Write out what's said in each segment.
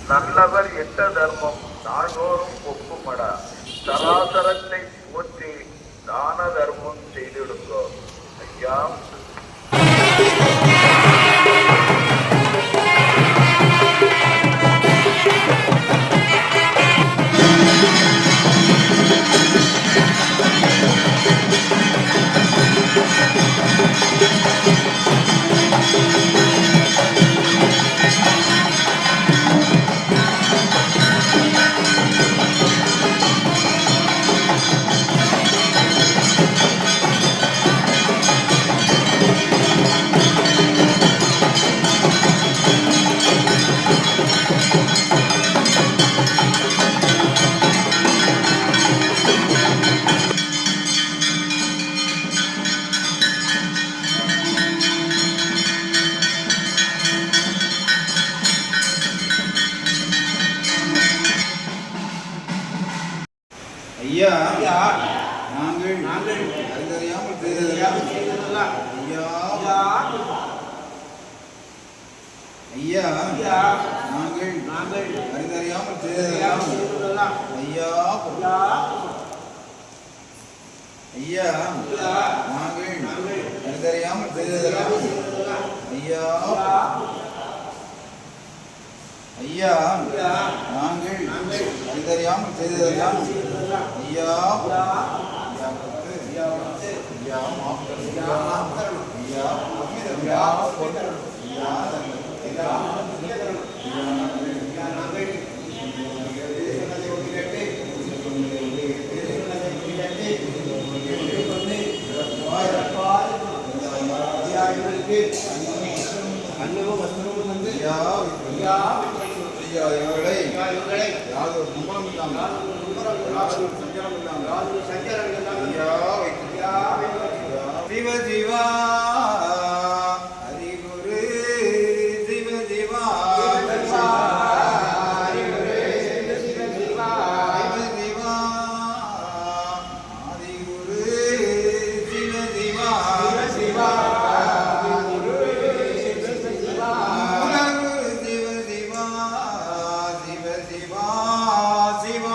நல்லவர் எட்ட தர்மம் நாள்தோறும் ஒப்புமடா. சராசரத்தை போற்றி தான தர்மம் செய்திடுங்கோ. ஐயா ஐயா நாங்கள் அறிந்தறியாமல் செய்ததெல்லாம் ஐயா நாங்கள் அறிந்தறியாமல் செய்ததெல்லாம் ஐயா ஐயா நாங்கள் அறிந்தறியாமல் செய்ததெல்லாம் ஐயா ஐயா நாங்கள் அறிந்தறியாமல் செய்ததெல்லாம் ஐயா ஐயா இவர்களை யாதொரு கும்பலம் இல்லாமல் சஞ்சலம் இல்லாமல் சிவ சிவா ஹரிகுரு சிவ சிவா ஹரிகுரு சிவ சிவா சிவ சிவா ஹரிகுரு சிவ சிவா சிவா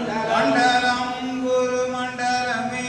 மண்டலம் குரு மண்டலமே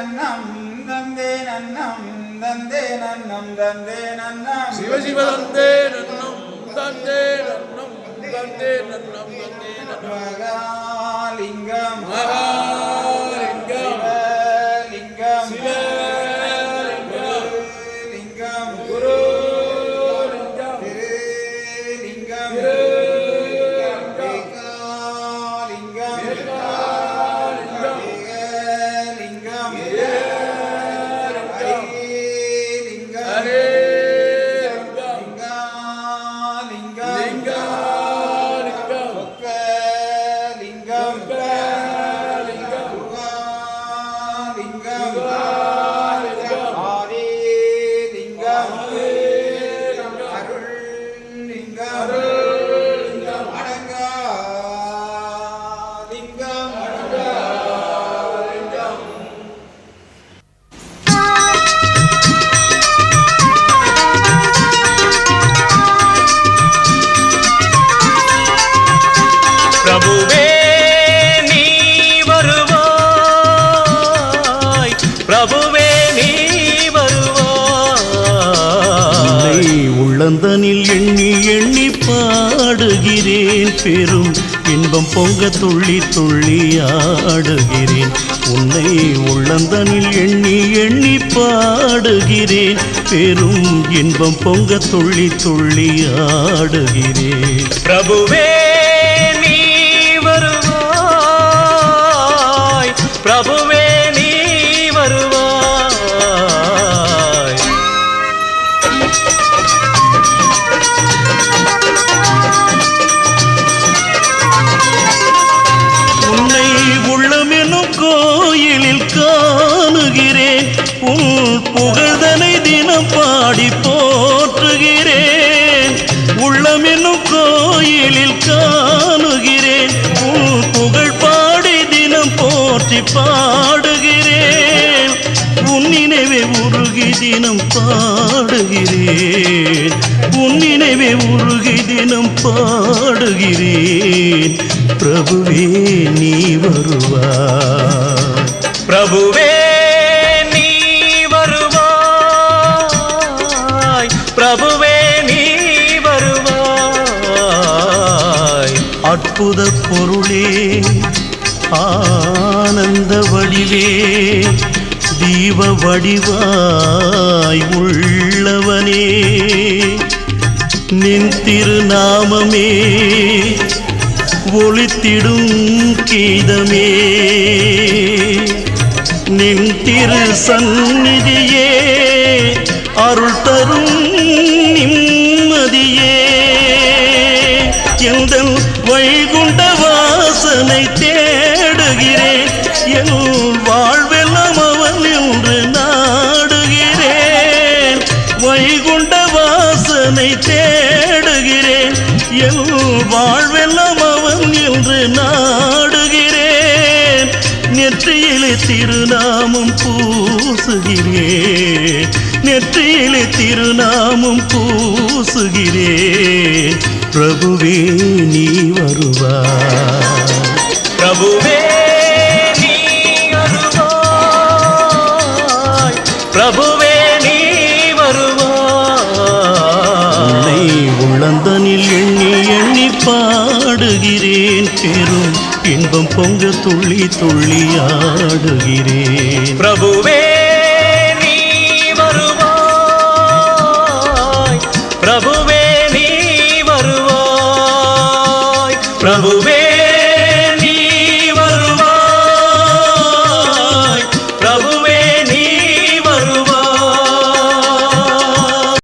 நன்னம் தந்தே நன்னம் தந்தே நன்னம் தந்தே நன்னம் சிவ சிவ தந்தே நன்னம் தந்தே நன்னம் தந்தே நன்னம் தந்தே நன்னம் மகாலிங்கம் மகாலிங்கம் சிவலிங்கம் சிவலிங்கம் குருலிங்கம் குருலிங்கம் திருலிங்கம் ஏகாலிங்கம் ஏகலிங்கம் ஹரிலிங்கம் ஹரே லிங்காலிங்கம் சொக்கலிங்கம் குகாலிங்கம் ஆதிலிங்கம் அருள்லிங்கம் அடங்காலிங்கம் பிரபுவே நீ வருவாய் பிரபுவே நீ வருவாய் உள்ளந்தனில் எண்ணி எண்ணி பாடுகிறேன் பெரும் இன்பம் பொங்க துள்ளி துள்ளி ஆடுகிறேன் உன்னை உள்ளந்தனில் எண்ணி எண்ணி பாடுகிறேன் பெரும் இன்பம் பொங்க துள்ளி துள்ளி ஆடுகிறேன் பிரபுவே நீ வருவாய் பிரபுவே நீ வருவாய் உன்னை உள்ளமெனும் கோயிலில் காணுகிறேன் உன் புகழ்தனை தினம் பாடி போற்றுகிறேன் உள்ளமெனும் கோயிலில் காணுகிறேன் உன் புகழ் பாடி தினம் போற்றி பாடுகிறேன் உன் நினைவே உருகி தினம் பாடுகிறேன் உன் நினைவே உருகி தினம் பாடுகிறேன் பிரபுவே நீ வருவாய் பிரபுவே நீ வருவாய் பிரபுவே நீ வருவாய் அற்புத பொருளே ஆனந்த வடிவே தீப வடிவாய் உள்ளவனே நின் திருநாமமே ஒளித்திடும் கீதமே நின் திரு சந்நிதியே அருள் தரும் நிம்மதியே எந்தன் வைகுண்ட வாசனை தேடுகிறேன் என் வாழ்வெல்லாம் அவன் என்று நாடுகிறேன் வைகுண்ட வாசனை தேடுகிறேன் என் வாழ்வெல்லாம் அவன் என்று நாடுகிறேன் நெற்றியிலே திருநாமம் பூசுகிறேன் நெற்றியிலே திருநாமம் பூசுகிறேன் பிரபுவே நீ வருவாய் பிரபுவே நீ வருவாய் பிரபுவே நீ வருவாய் உள்ளந்தனில் எண்ணி எண்ணி பாடுகிறேன் பெரும் இன்பம் பொங்க துள்ளி துள்ளி ஆடுகிறேன் பிரபுவே நீ வருவாய் பிரபுவே நீ வருவாய் பிரபுவே